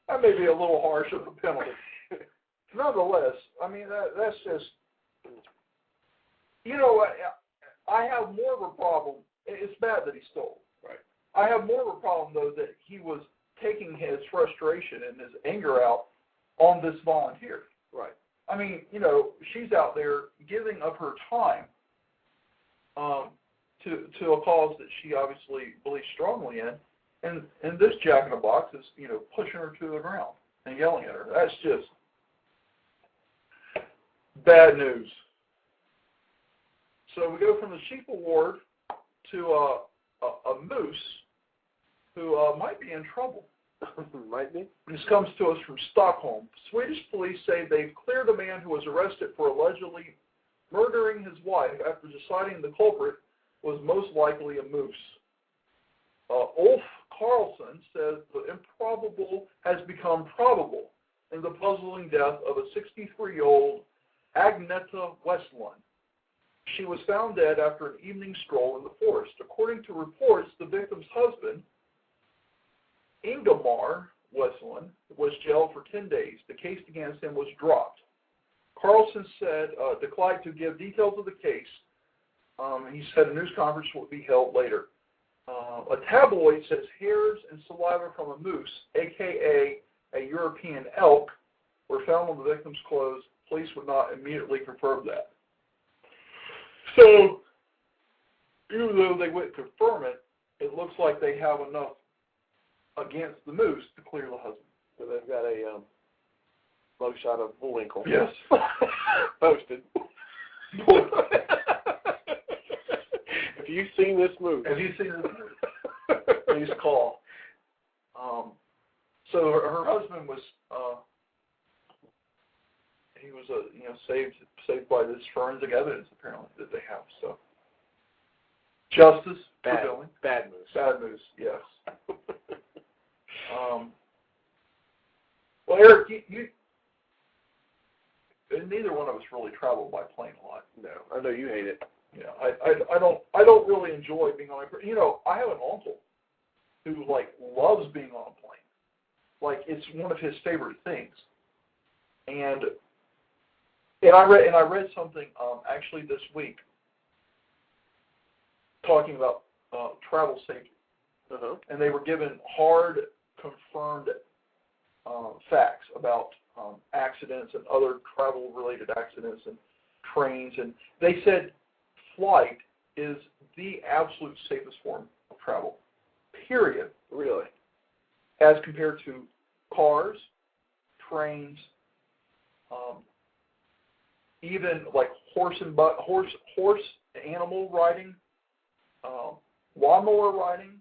That may be a little harsh of a penalty. Nonetheless, I mean, that's just, you know, I have more of a problem. It's bad that he stole. Right. I have more of a problem, though, that he was taking his frustration and his anger out on this volunteer. Right. I mean, you know, she's out there giving up her time to a cause that she obviously believes strongly in. And this jack-in-the-box is, you know, pushing her to the ground and yelling at her. That's just bad news. So we go from the sheep award to a moose who might be in trouble. Might be. This comes to us from Stockholm. Swedish police say they've cleared a man who was arrested for allegedly murdering his wife after deciding the culprit was most likely a moose. Ulf Carlson says the improbable has become probable in the puzzling death of a 63-year-old Agneta Westlund. She was found dead after an evening stroll in the forest. According to reports, the victim's husband, Ingemar Westlund, was jailed for 10 days. The case against him was dropped. Carlson said declined to give details of the case. He said a news conference will be held later. A tabloid says hairs and saliva from a moose, a.k.a. a European elk, were found on the victim's clothes. Police would not immediately confirm that. So, even though they wouldn't confirm it, it looks like they have enough against the moose to clear the husband. So they've got a mugshot of Bullwinkle. Yes. Posted. Have you seen this movie? Please call. So her husband was he was saved by this forensic evidence apparently that they have. So justice prevailing. Bad moose. Bad moose. Yes. Well, Eric, you neither one of us really travel by plane a lot. No, I know you hate it. Yeah, I don't really enjoy being on a plane. You know, I have an uncle who loves being on a plane. Like it's one of his favorite things. And I read something actually this week talking about travel safety. Uh-huh. And they were given hard confirmed facts about accidents and other travel related accidents and trains, and they said flight is the absolute safest form of travel, period. Really? As compared to cars, trains, even like horse animal riding, lawnmower riding,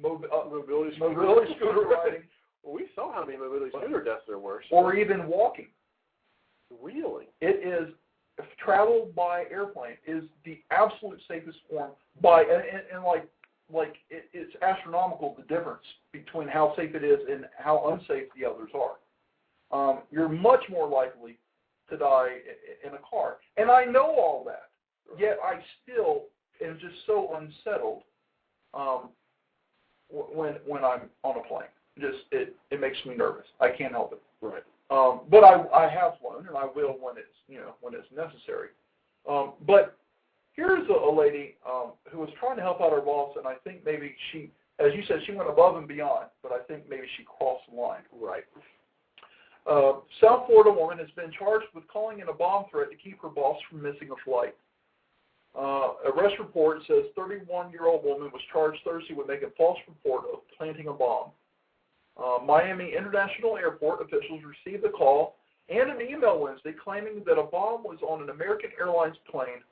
mobility scooter riding. Well, we saw how many mobility scooter deaths there were. Or even walking. Really? It is travel by airplane is the absolute safest form by, and it's astronomical the difference between how safe it is and how unsafe the others are. You're much more likely to die in a car. And I know all that, yet I still am just so unsettled when I'm on a plane. It makes me nervous. I can't help it. Right. But I have flown, and I will when it's necessary. But here's a lady who was trying to help out her boss, and I think maybe she, as you said, she went above and beyond. But I think maybe she crossed the line. Right. South Florida woman has been charged with calling in a bomb threat to keep her boss from missing a flight. Arrest report says 31-year-old woman was charged Thursday with making a false report of planting a bomb. Miami International Airport officials received a call and an email Wednesday claiming that a bomb was on an American Airlines plane.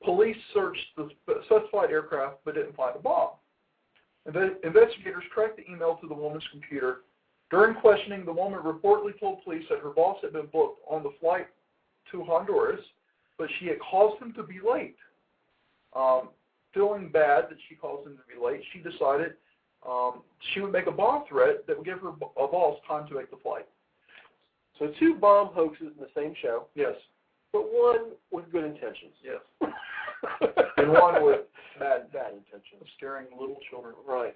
Police searched the specified aircraft but didn't find a bomb. Investigators tracked the email to the woman's computer. During questioning, the woman reportedly told police that her boss had been booked on the flight to Honduras, but she had caused him to be late. Feeling bad that she caused him to be late, she decided she would make a bomb threat that would give her boss time to make the flight. So 2 bomb hoaxes in the same show. Yes. But one with good intentions. Yes. And one with bad intentions. Of scaring little children. Right.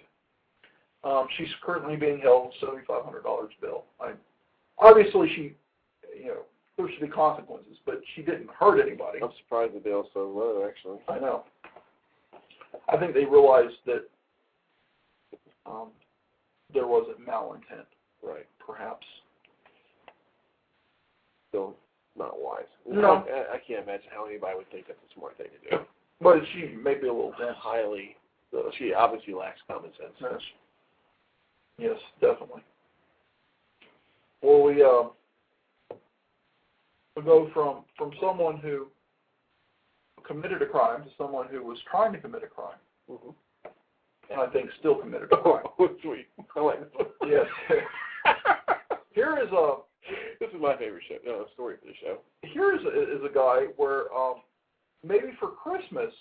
She's currently being held $7,500 bill. Obviously, there should be consequences, but she didn't hurt anybody. I'm surprised the bill's so low, actually. I know. I think they realized that there wasn't malintent. Right. Perhaps. Still not wise. No. I can't imagine how anybody would think that's a smart thing to do. But she may be a little dense. She obviously lacks common sense. Yes. Yes, definitely. Well, we go from someone who committed a crime to someone who was trying to commit a crime. Mm-hmm. And I think still committed a crime. Oh, sweet. I like this. Yes. Here is This is my favorite story for the show. Here is a guy where maybe for Christmas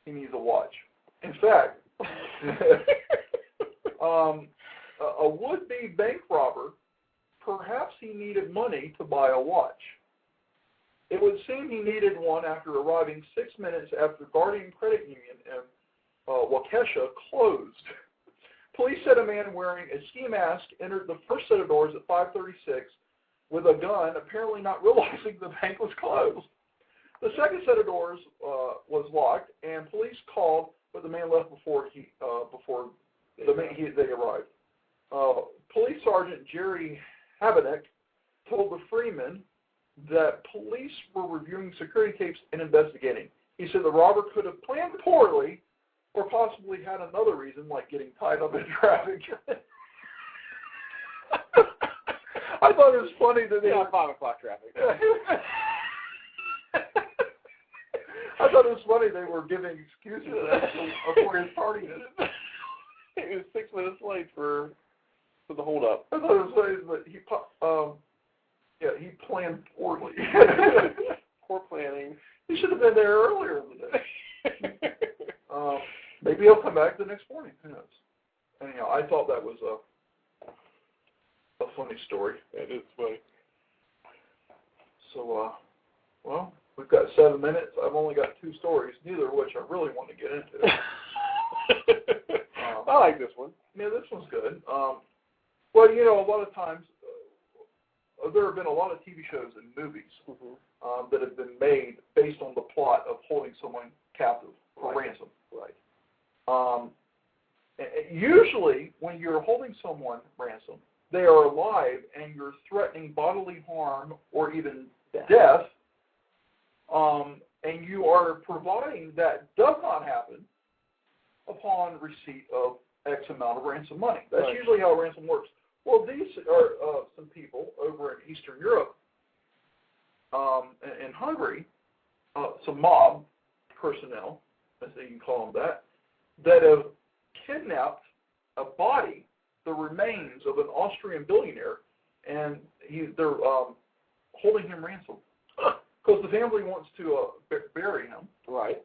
he needs a watch. In fact, a would-be bank robber, perhaps he needed money to buy a watch. It would seem he needed one after arriving 6 minutes after Guardian Credit Union in Waukesha closed. Police said a man wearing a ski mask entered the first set of doors at 5:36 with a gun, apparently not realizing the bank was closed. The second set of doors was locked, and police called, but the man left before they arrived. Police Sergeant Jerry Habenek told the Freeman that police were reviewing security tapes and investigating. He said the robber could have planned poorly or possibly had another reason, like getting tied up in traffic. I thought it was funny that they were 5 o'clock traffic. I thought it was funny they were giving excuses for his tardiness. He was 6 minutes late for the holdup. I thought it was funny, but he planned poorly. Poor planning. He should have been there earlier in the day. Maybe he'll come back the next morning. Who knows? Anyhow, I thought that was a funny story. It is funny. So, well, we've got 7 minutes. I've only got 2 stories, neither of which I really want to get into. I like this one. Yeah, this one's good. Well, a lot of times there have been a lot of TV shows and movies that have been made based on the plot of holding someone captive for ransom. Right. Usually, when you're holding someone ransom, they are alive and you're threatening bodily harm or even death, and you are providing that does not happen upon receipt of X amount of ransom money. That's usually how ransom works. Well, these are some people over in Eastern Europe, in Hungary, some mob personnel, as you can call them that have kidnapped a body, the remains of an Austrian billionaire, and they're holding him ransom. because the family wants to bury him. Right.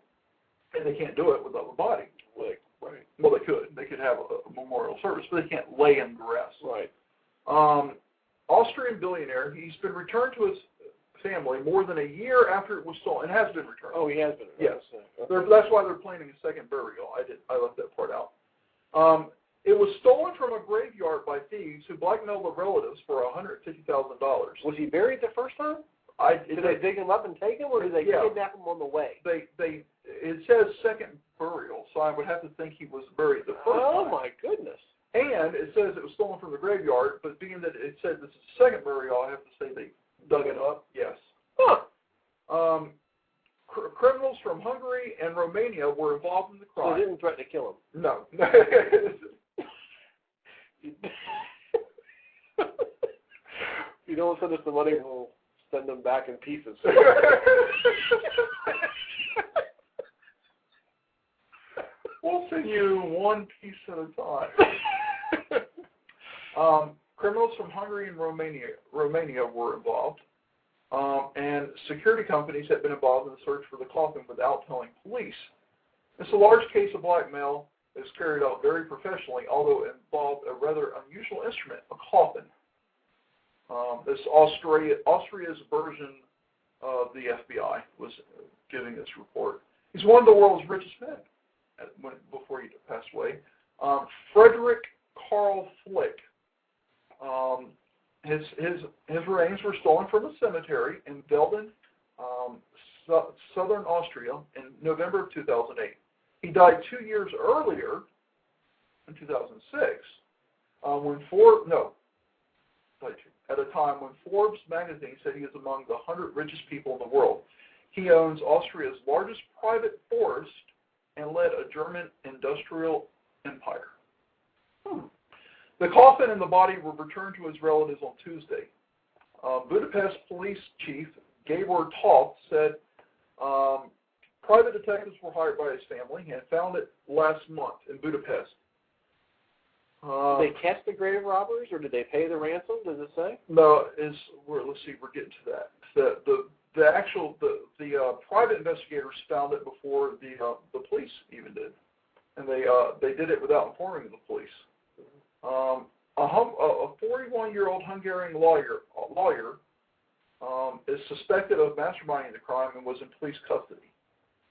And they can't do it without the body. Right. Right. Well, they could. They could have a memorial service, but they can't lay him to rest. Right. Austrian billionaire, he's been returned to his family more than a year after it was stolen. It has been returned. Oh, he has been. Yes. Okay. That's why they're planning a second burial. I left that part out. It was stolen from a graveyard by thieves who blackmailed the relatives for $150,000. Was he buried the first time? Did they dig him up and take him, or did they kidnap him on the way? It says second burial, so I would have to think he was buried the first time. Oh, my goodness. And it says it was stolen from the graveyard, but being that it said this is the second burial, I have to say they dug it up. Yes. Huh. Criminals from Hungary and Romania were involved in the crime. So they didn't threaten to kill him? No. You don't send us the money, we'll send them back in pieces. We'll send you one piece at a time. Criminals from Hungary and Romania were involved, and security companies had been involved in the search for the coffin without telling police. It's a large case of blackmail that was carried out very professionally, although it involved a rather unusual instrument, a coffin. This Austria's version of the FBI was giving this report. He's one of the world's richest men before he passed away. Frederick Karl Flick. His remains were stolen from a cemetery in Velden, southern Austria, in November of 2008. He died 2 years earlier, in 2006, at a time when Forbes magazine said he is among the 100 richest people in the world. He owns Austria's largest private forest and led a German industrial empire. The coffin and the body were returned to his relatives on Tuesday. Budapest police chief Gabor Toth said private detectives were hired by his family and found it last month in Budapest. Did they catch the grave robbers, or did they pay the ransom? Does it say? No, let's see, we're getting to that. The private investigators found it before the police even did, and they did it without informing the police. A 41-year-old Hungarian lawyer is suspected of masterminding the crime and was in police custody.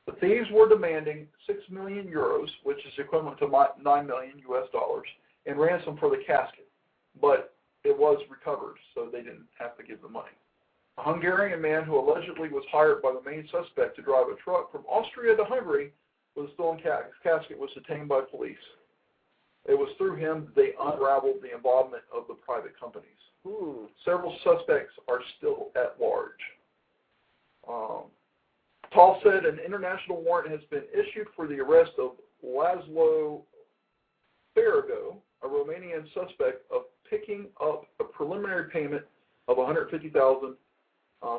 The thieves were demanding 6 million euros, which is equivalent to $9 million US, in ransom for the casket, but it was recovered, so they didn't have to give the money. A Hungarian man who allegedly was hired by the main suspect to drive a truck from Austria to Hungary with a stolen casket was detained by police. It was through him they unraveled the involvement of the private companies. Several suspects are still at large. Tall said an international warrant has been issued for the arrest of Laszlo Farago, a Romanian suspect, of picking up a preliminary payment of $150,000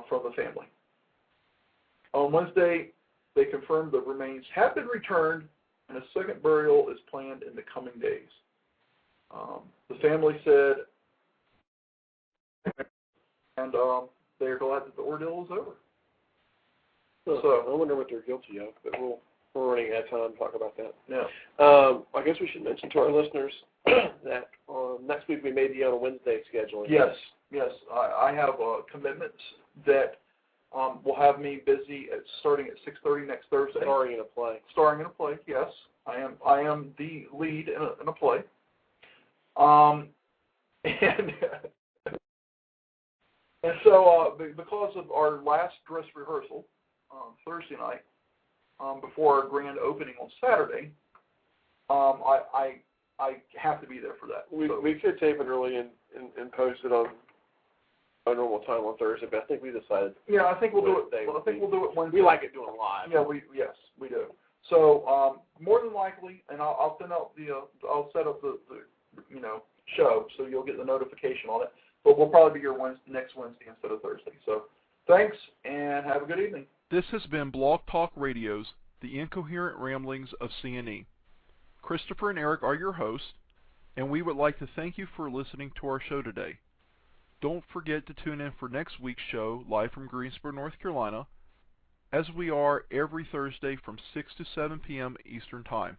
from the family. On Wednesday, they confirmed the remains have been returned, and a second burial is planned in the coming days. The family said, and they are glad that the ordeal is over. So I wonder what they're guilty of, but we're running out of time to talk about that. Yeah. I guess we should mention to our listeners that next week we may be on a Wednesday scheduling. Yes. I have commitments that will have me busy starting at 6:30 next Thursday. Starring in a play. Yes. I am the lead in a play. And so because of our last dress rehearsal Thursday night, before our grand opening on Saturday, I have to be there for that. We could tape it early and post it on our normal time on Thursday, but I think we decided. Yeah, I think we'll do it. I think we'll do it Wednesday. We like it doing live. Yeah, we do. So more than likely, and I'll send out I'll set up the show, so you'll get the notification on it. But we'll probably be here next Wednesday instead of Thursday. So thanks, and have a good evening. This has been Blog Talk Radio's The Incoherent Ramblings of C&E. Christopher and Eric are your hosts, and we would like to thank you for listening to our show today. Don't forget to tune in for next week's show live from Greensboro, North Carolina, as we are every Thursday from 6 to 7 p.m. Eastern Time.